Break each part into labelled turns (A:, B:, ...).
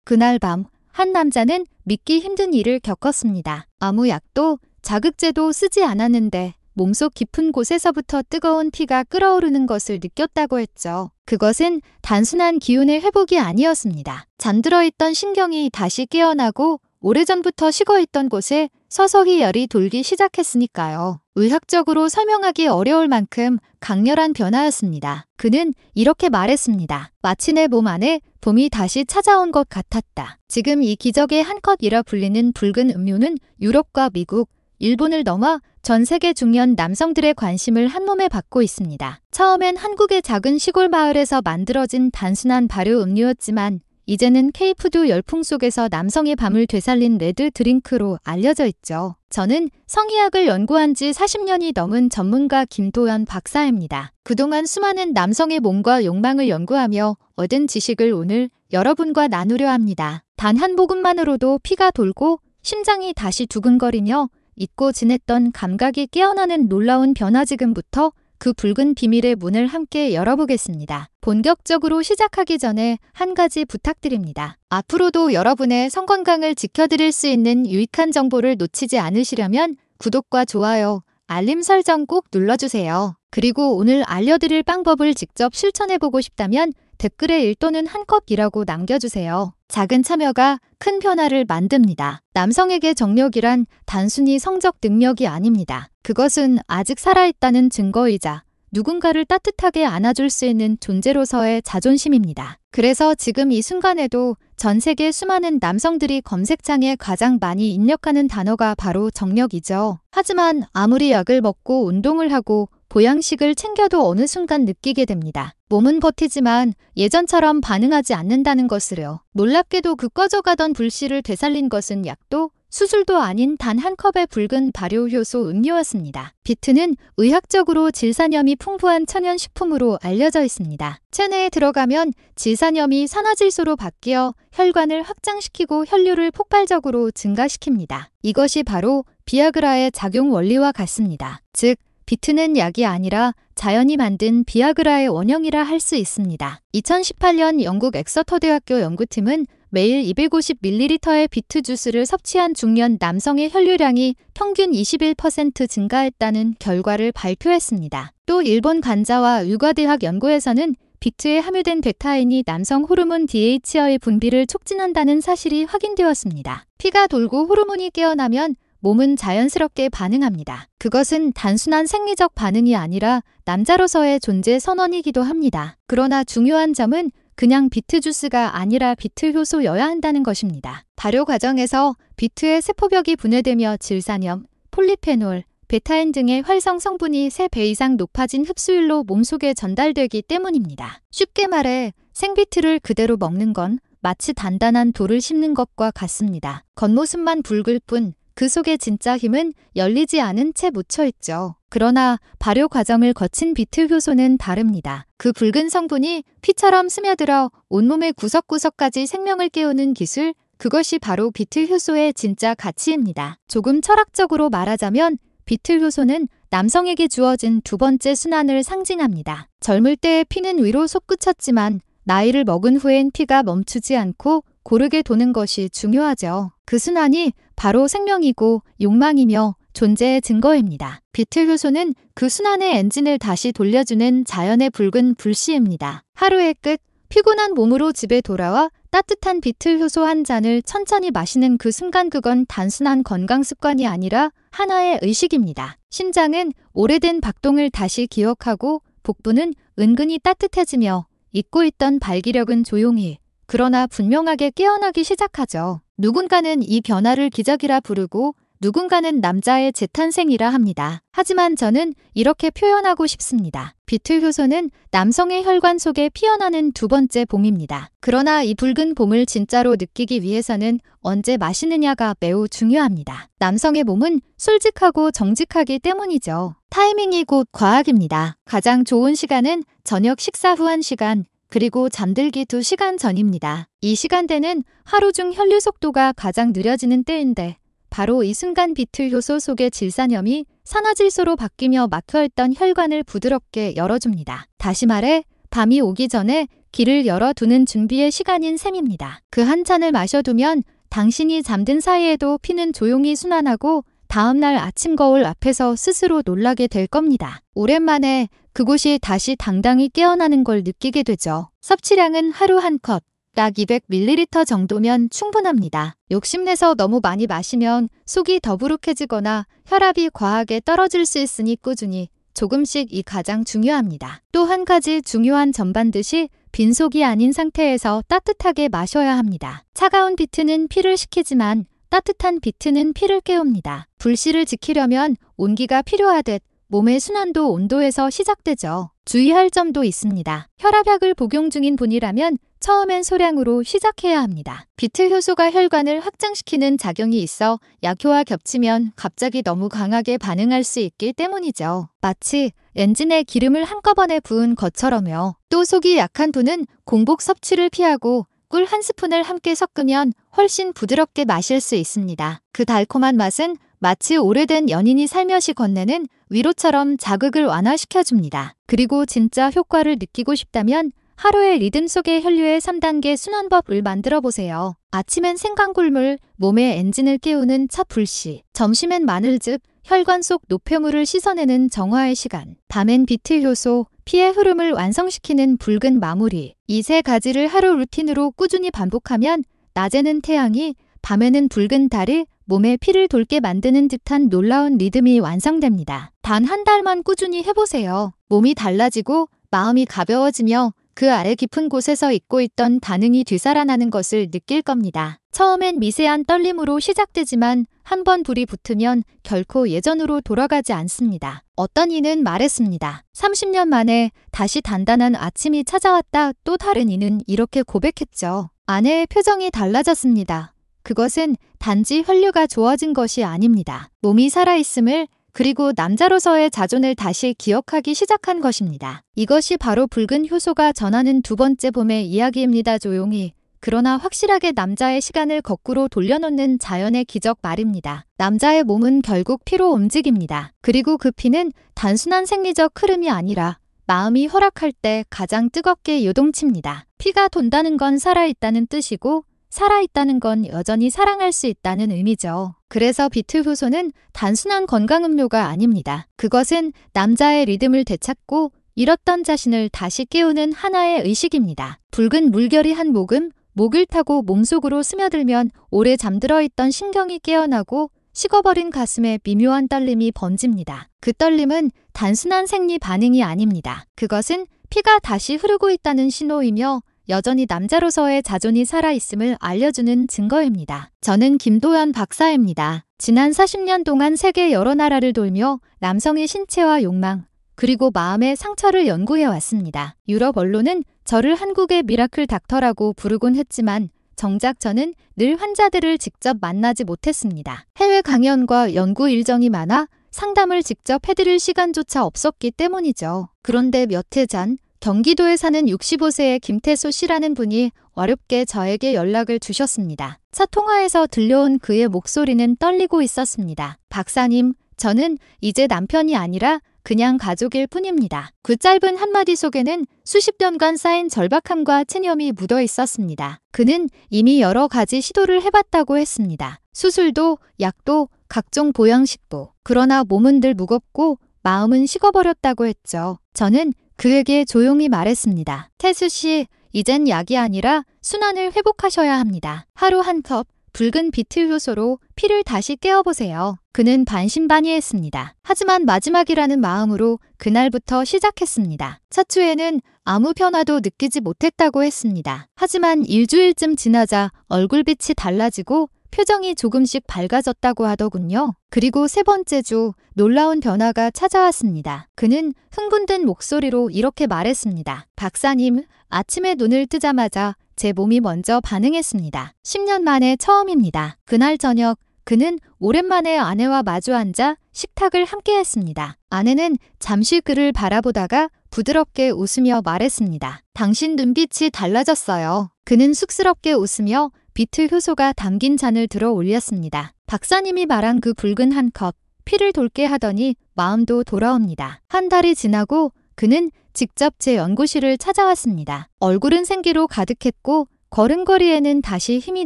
A: 그날 밤 한 남자는 믿기 힘든 일을 겪었습니다. 아무 약도 자극제도 쓰지 않았는데 몸속 깊은 곳에서부터 뜨거운 피가 끓어오르는 것을 느꼈다고 했죠. 그것은 단순한 기운의 회복이 아니었습니다. 잠들어 있던 신경이 다시 깨어나고 오래전부터 식어있던 곳에 서서히 열이 돌기 시작했으니까요. 의학적으로 설명하기 어려울 만큼 강렬한 변화였습니다. 그는 이렇게 말했습니다. 마치 내 몸 안에 봄이 다시 찾아온 것 같았다. 지금 이 기적의 한 컵이라 불리는 붉은 음료는 유럽과 미국, 일본을 넘어 전 세계 중년 남성들의 관심을 한몸에 받고 있습니다. 처음엔 한국의 작은 시골 마을에서 만들어진 단순한 발효 음료였지만 이제는 K푸드 열풍 속에서 남성의 밤을 되살린 레드 드링크로 알려져 있죠. 저는 성의학을 연구한 지 40년이 넘은 전문가 김도연 박사입니다. 그동안 수많은 남성의 몸과 욕망을 연구하며 얻은 지식을 오늘 여러분과 나누려 합니다. 단 한 모금만으로도 피가 돌고 심장이 다시 두근거리며 잊고 지냈던 감각이 깨어나는 놀라운 변화. 지금부터 그 붉은 비밀의 문을 함께 열어보겠습니다. 본격적으로 시작하기 전에 한 가지 부탁드립니다. 앞으로도 여러분의 성건강을 지켜드릴 수 있는 유익한 정보를 놓치지 않으시려면 구독과 좋아요, 알림 설정 꼭 눌러주세요. 그리고 오늘 알려드릴 방법을 직접 실천해보고 싶다면 댓글에 1 또는 한 컵이라고 남겨주세요. 작은 참여가 큰 변화를 만듭니다. 남성에게 정력이란 단순히 성적 능력이 아닙니다. 그것은 아직 살아있다는 증거이자 누군가를 따뜻하게 안아줄 수 있는 존재로서의 자존심입니다. 그래서 지금 이 순간에도 전 세계 수많은 남성들이 검색창에 가장 많이 입력하는 단어가 바로 정력이죠. 하지만 아무리 약을 먹고 운동을 하고 보양식을 챙겨도 어느 순간 느끼게 됩니다. 몸은 버티지만 예전처럼 반응하지 않는다는 것을요. 놀랍게도 그 꺼져가던 불씨를 되살린 것은 약도 수술도 아닌 단 한 컵의 붉은 발효효소 음료였습니다. 비트는 의학적으로 질산염이 풍부한 천연식품으로 알려져 있습니다. 체내에 들어가면 질산염이 산화질소로 바뀌어 혈관을 확장시키고 혈류를 폭발적으로 증가시킵니다. 이것이 바로 비아그라의 작용 원리와 같습니다. 즉, 비트는 약이 아니라 자연이 만든 비아그라의 원형이라 할 수 있습니다. 2018년 영국 엑서터 대학교 연구팀은 매일 250ml의 비트 주스를 섭취한 중년 남성의 혈류량이 평균 21% 증가했다는 결과를 발표했습니다. 또 일본 간자와 의과대학 연구에서는 비트에 함유된 베타인이 남성 호르몬 DHA의 분비를 촉진한다는 사실이 확인되었습니다. 피가 돌고 호르몬이 깨어나면 몸은 자연스럽게 반응합니다. 그것은 단순한 생리적 반응이 아니라 남자로서의 존재 선언이기도 합니다. 그러나 중요한 점은 그냥 비트 주스가 아니라 비트 효소여야 한다는 것입니다. 발효 과정에서 비트의 세포벽이 분해되며 질산염, 폴리페놀, 베타인 등의 활성 성분이 3배 이상 높아진 흡수율로 몸속에 전달되기 때문입니다. 쉽게 말해 생비트를 그대로 먹는 건 마치 단단한 돌을 씹는 것과 같습니다. 겉모습만 붉을 뿐 그 속에 진짜 힘은 열리지 않은 채 묻혀있죠. 그러나 발효 과정을 거친 비트 효소는 다릅니다. 그 붉은 성분이 피처럼 스며들어 온몸의 구석구석까지 생명을 깨우는 기술, 그것이 바로 비트 효소의 진짜 가치입니다. 조금 철학적으로 말하자면 비트 효소는 남성에게 주어진 두 번째 순환을 상징합니다. 젊을 때의 피는 위로 솟구쳤지만 나이를 먹은 후엔 피가 멈추지 않고 고르게 도는 것이 중요하죠. 그 순환이 바로 생명이고 욕망이며 존재의 증거입니다. 비트 효소는 그 순환의 엔진을 다시 돌려주는 자연의 붉은 불씨입니다. 하루의 끝, 피곤한 몸으로 집에 돌아와 따뜻한 비트 효소 한 잔을 천천히 마시는 그 순간, 그건 단순한 건강 습관이 아니라 하나의 의식입니다. 심장은 오래된 박동을 다시 기억하고 복부는 은근히 따뜻해지며 잊고 있던 발기력은 조용히 그러나 분명하게 깨어나기 시작하죠. 누군가는 이 변화를 기적이라 부르고 누군가는 남자의 재탄생이라 합니다. 하지만 저는 이렇게 표현하고 싶습니다. 비트 효소는 남성의 혈관 속에 피어나는 두 번째 봄입니다. 그러나 이 붉은 봄을 진짜로 느끼기 위해서는 언제 마시느냐가 매우 중요합니다. 남성의 몸은 솔직하고 정직하기 때문이죠. 타이밍이 곧 과학입니다. 가장 좋은 시간은 저녁 식사 후 1시간, 그리고 잠들기 2시간 전입니다. 이 시간대는 하루 중 혈류 속도가 가장 느려지는 때인데 바로 이 순간 비트 효소 속의 질산염이 산화질소로 바뀌며 막혀있던 혈관을 부드럽게 열어줍니다. 다시 말해 밤이 오기 전에 길을 열어두는 준비의 시간인 셈입니다. 그 한 잔을 마셔두면 당신이 잠든 사이에도 피는 조용히 순환하고 다음날 아침 거울 앞에서 스스로 놀라게 될 겁니다. 오랜만에 그곳이 다시 당당히 깨어나는 걸 느끼게 되죠. 섭취량은 하루 한 컵, 약 200ml 정도면 충분합니다. 욕심내서 너무 많이 마시면 속이 더부룩해지거나 혈압이 과하게 떨어질 수 있으니 꾸준히 조금씩이 가장 중요합니다. 또 한 가지 중요한 점 반드시 빈속이 아닌 상태에서 따뜻하게 마셔야 합니다. 차가운 비트는 피를 식히지만 따뜻한 비트는 피를 깨웁니다. 불씨를 지키려면 온기가 필요하듯 몸의 순환도 온도에서 시작되죠. 주의할 점도 있습니다. 혈압약을 복용 중인 분이라면 처음엔 소량으로 시작해야 합니다. 비트 효소가 혈관을 확장시키는 작용이 있어 약효와 겹치면 갑자기 너무 강하게 반응할 수 있기 때문이죠. 마치 엔진에 기름을 한꺼번에 부은 것처럼요. 또 속이 약한 분은 공복 섭취를 피하고 꿀 한 스푼을 함께 섞으면 훨씬 부드럽게 마실 수 있습니다. 그 달콤한 맛은 마치 오래된 연인이 살며시 건네는 위로처럼 자극을 완화시켜줍니다. 그리고 진짜 효과를 느끼고 싶다면 하루의 리듬 속의 혈류의 3단계 순환법을 만들어 보세요. 아침엔 생강꿀물, 몸의 엔진을 깨우는 첫 불씨. 점심엔 마늘즙, 혈관 속 노폐물을 씻어내는 정화의 시간. 밤엔 비트 효소, 피의 흐름을 완성시키는 붉은 마무리. 이 세 가지를 하루 루틴으로 꾸준히 반복하면 낮에는 태양이, 밤에는 붉은 달이 몸에 피를 돌게 만드는 듯한 놀라운 리듬이 완성됩니다. 단 한 달만 꾸준히 해보세요. 몸이 달라지고 마음이 가벼워지며 그 아래 깊은 곳에서 잊고 있던 반응이 되살아나는 것을 느낄 겁니다. 처음엔 미세한 떨림으로 시작되지만 한번 불이 붙으면 결코 예전으로 돌아가지 않습니다. 어떤 이는 말했습니다. 30년 만에 다시 단단한 아침이 찾아왔다. 또 다른 이는 이렇게 고백했죠. 아내의 표정이 달라졌습니다. 그것은 단지 혈류가 좋아진 것이 아닙니다. 몸이 살아있음을 그리고 남자로서의 자존을 다시 기억하기 시작한 것입니다. 이것이 바로 붉은 효소가 전하는 두 번째 봄의 이야기입니다. 조용히 그러나 확실하게 남자의 시간을 거꾸로 돌려놓는 자연의 기적 말입니다. 남자의 몸은 결국 피로 움직입니다. 그리고 그 피는 단순한 생리적 흐름이 아니라 마음이 허락할 때 가장 뜨겁게 요동칩니다. 피가 돈다는 건 살아있다는 뜻이고 살아있다는 건 여전히 사랑할 수 있다는 의미죠. 그래서 비트 효소는 단순한 건강음료가 아닙니다. 그것은 남자의 리듬을 되찾고 잃었던 자신을 다시 깨우는 하나의 의식입니다. 붉은 물결이 한 모금, 목을 타고 몸속으로 스며들면 오래 잠들어 있던 신경이 깨어나고 식어버린 가슴에 미묘한 떨림이 번집니다. 그 떨림은 단순한 생리 반응이 아닙니다. 그것은 피가 다시 흐르고 있다는 신호이며 여전히 남자로서의 자존이 살아있음을 알려주는 증거입니다. 저는 김도연 박사입니다. 지난 40년 동안 세계 여러 나라를 돌며 남성의 신체와 욕망, 그리고 마음의 상처를 연구해왔습니다. 유럽 언론은 저를 한국의 미라클 닥터라고 부르곤 했지만 정작 저는 늘 환자들을 직접 만나지 못했습니다. 해외 강연과 연구 일정이 많아 상담을 직접 해드릴 시간조차 없었기 때문이죠. 그런데 몇 해 전 경기도에 사는 65세의 김태수 씨라는 분이 어렵게 저에게 연락을 주셨습니다. 차 통화에서 들려온 그의 목소리는 떨리고 있었습니다. 박사님, 저는 이제 남편이 아니라 그냥 가족일 뿐입니다. 그 짧은 한마디 속에는 수십 년간 쌓인 절박함과 체념이 묻어 있었습니다. 그는 이미 여러 가지 시도를 해봤다고 했습니다. 수술도, 약도, 각종 보양식도. 그러나 몸은 늘 무겁고 마음은 식어버렸다고 했죠. 저는 그에게 조용히 말했습니다. 태수 씨, 이젠 약이 아니라 순환을 회복하셔야 합니다. 하루 한 컵 붉은 비트 효소로 피를 다시 깨워보세요. 그는 반신반의했습니다. 하지만 마지막이라는 마음으로 그날부터 시작했습니다. 첫 주에는 아무 변화도 느끼지 못했다고 했습니다. 하지만 일주일쯤 지나자 얼굴빛이 달라지고 표정이 조금씩 밝아졌다고 하더군요. 그리고 세 번째 주 놀라운 변화가 찾아왔습니다. 그는 흥분된 목소리로 이렇게 말했습니다. 박사님, 아침에 눈을 뜨자마자 제 몸이 먼저 반응했습니다. 10년 만에 처음입니다. 그날 저녁 그는 오랜만에 아내와 마주 앉아 식탁을 함께 했습니다. 아내는 잠시 그를 바라보다가 부드럽게 웃으며 말했습니다. 당신 눈빛이 달라졌어요. 그는 쑥스럽게 웃으며 비트 효소가 담긴 잔을 들어 올렸습니다. 박사님이 말한 그 붉은 한 컵, 피를 돌게 하더니 마음도 돌아옵니다. 한 달이 지나고 그는 직접 제 연구실을 찾아왔습니다. 얼굴은 생기로 가득했고 걸음걸이에는 다시 힘이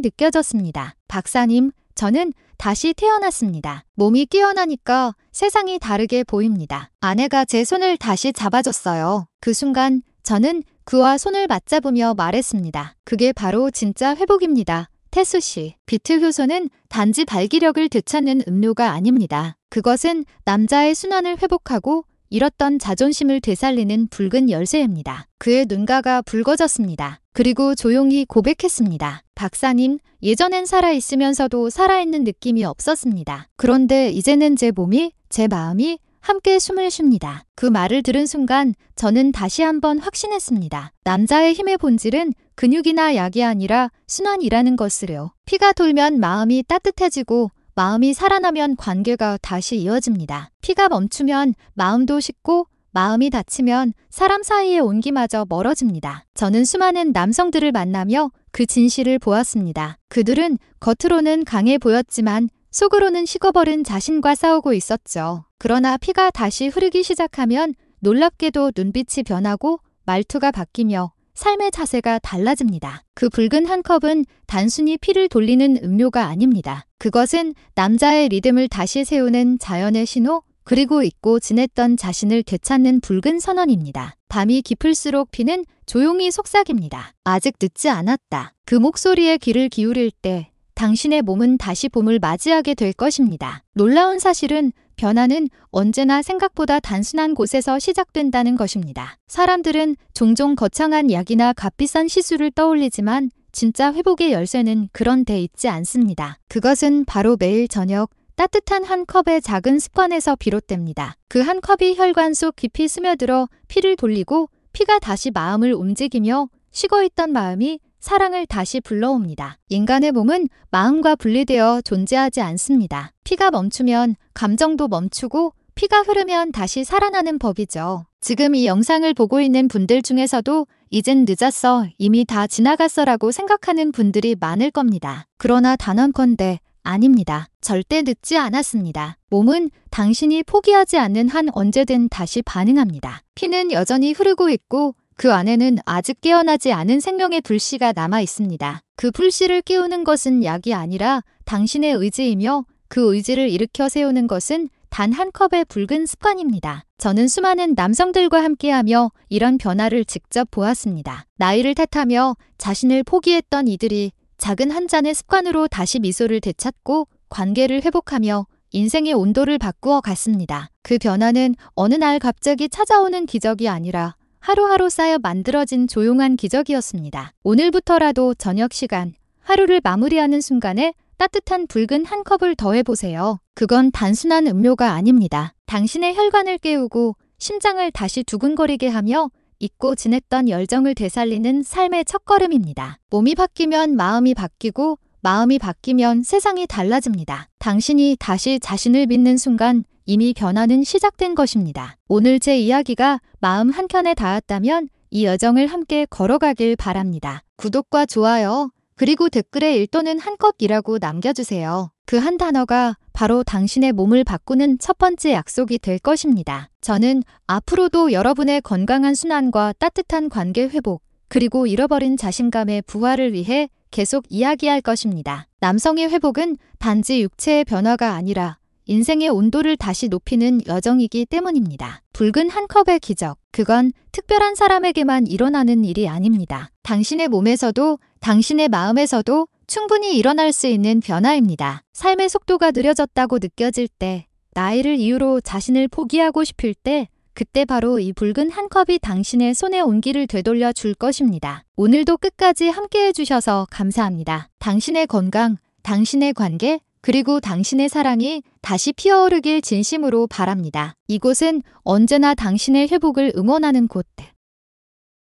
A: 느껴졌습니다. 박사님, 저는 다시 태어났습니다. 몸이 깨어나니까 세상이 다르게 보입니다. 아내가 제 손을 다시 잡아줬어요. 그 순간 저는 그와 손을 맞잡으며 말했습니다. 그게 바로 진짜 회복입니다. 태수 씨, 비트 효소는 단지 발기력을 되찾는 음료가 아닙니다. 그것은 남자의 순환을 회복하고 잃었던 자존심을 되살리는 붉은 열쇠입니다. 그의 눈가가 붉어졌습니다. 그리고 조용히 고백했습니다. 박사님, 예전엔 살아있으면서도 살아있는 느낌이 없었습니다. 그런데 이제는 제 몸이, 제 마음이 함께 숨을 쉽니다. 그 말을 들은 순간 저는 다시 한번 확신했습니다. 남자의 힘의 본질은 근육이나 약이 아니라 순환이라는 것을요. 피가 돌면 마음이 따뜻해지고 마음이 살아나면 관계가 다시 이어집니다. 피가 멈추면 마음도 식고 마음이 닫히면 사람 사이의 온기마저 멀어집니다. 저는 수많은 남성들을 만나며 그 진실을 보았습니다. 그들은 겉으로는 강해 보였지만 속으로는 식어버린 자신과 싸우고 있었죠. 그러나 피가 다시 흐르기 시작하면 놀랍게도 눈빛이 변하고 말투가 바뀌며 삶의 자세가 달라집니다. 그 붉은 한 컵은 단순히 피를 돌리는 음료가 아닙니다. 그것은 남자의 리듬을 다시 세우는 자연의 신호, 그리고 잊고 지냈던 자신을 되찾는 붉은 선언입니다. 밤이 깊을수록 피는 조용히 속삭입니다. 아직 늦지 않았다. 그 목소리에 귀를 기울일 때 당신의 몸은 다시 봄을 맞이하게 될 것입니다. 놀라운 사실은 변화는 언제나 생각보다 단순한 곳에서 시작된다는 것입니다. 사람들은 종종 거창한 약이나 값비싼 시술을 떠올리지만 진짜 회복의 열쇠는 그런 데 있지 않습니다. 그것은 바로 매일 저녁 따뜻한 한 컵의 작은 습관에서 비롯됩니다. 그 한 컵이 혈관 속 깊이 스며들어 피를 돌리고 피가 다시 마음을 움직이며 식어있던 마음이 사랑을 다시 불러옵니다. 인간의 몸은 마음과 분리되어 존재하지 않습니다. 피가 멈추면 감정도 멈추고 피가 흐르면 다시 살아나는 법이죠. 지금 이 영상을 보고 있는 분들 중에서도 이젠 늦었어, 이미 다 지나갔어라고 생각하는 분들이 많을 겁니다. 그러나 단언컨대 아닙니다. 절대 늦지 않았습니다. 몸은 당신이 포기하지 않는 한 언제든 다시 반응합니다. 피는 여전히 흐르고 있고 그 안에는 아직 깨어나지 않은 생명의 불씨가 남아 있습니다. 그 불씨를 깨우는 것은 약이 아니라 당신의 의지이며 그 의지를 일으켜 세우는 것은 단 한 컵의 붉은 습관입니다. 저는 수많은 남성들과 함께하며 이런 변화를 직접 보았습니다. 나이를 탓하며 자신을 포기했던 이들이 작은 한 잔의 습관으로 다시 미소를 되찾고 관계를 회복하며 인생의 온도를 바꾸어 갔습니다. 그 변화는 어느 날 갑자기 찾아오는 기적이 아니라 하루하루 쌓여 만들어진 조용한 기적이었습니다. 오늘부터라도 저녁 시간, 하루를 마무리하는 순간에 따뜻한 붉은 한 컵을 더해보세요. 그건 단순한 음료가 아닙니다. 당신의 혈관을 깨우고 심장을 다시 두근거리게 하며 잊고 지냈던 열정을 되살리는 삶의 첫걸음입니다. 몸이 바뀌면 마음이 바뀌고 마음이 바뀌면 세상이 달라집니다. 당신이 다시 자신을 믿는 순간 이미 변화는 시작된 것입니다. 오늘 제 이야기가 마음 한켠에 닿았다면 이 여정을 함께 걸어가길 바랍니다. 구독과 좋아요, 그리고 댓글에 1 또는 한 컵이라고 남겨주세요. 그 한 단어가 바로 당신의 몸을 바꾸는 첫 번째 약속이 될 것입니다. 저는 앞으로도 여러분의 건강한 순환과 따뜻한 관계 회복, 그리고 잃어버린 자신감의 부활을 위해 계속 이야기할 것입니다. 남성의 회복은 단지 육체의 변화가 아니라 인생의 온도를 다시 높이는 여정이기 때문입니다. 붉은 한 컵의 기적, 그건 특별한 사람에게만 일어나는 일이 아닙니다. 당신의 몸에서도 당신의 마음에서도 충분히 일어날 수 있는 변화입니다. 삶의 속도가 느려졌다고 느껴질 때, 나이를 이유로 자신을 포기하고 싶을 때, 그때 바로 이 붉은 한 컵이 당신의 손에 온기를 되돌려 줄 것입니다. 오늘도 끝까지 함께 해주셔서 감사합니다. 당신의 건강, 당신의 관계, 그리고 당신의 사랑이 다시 피어오르길 진심으로 바랍니다. 이곳은 언제나 당신의 회복을 응원하는 곳.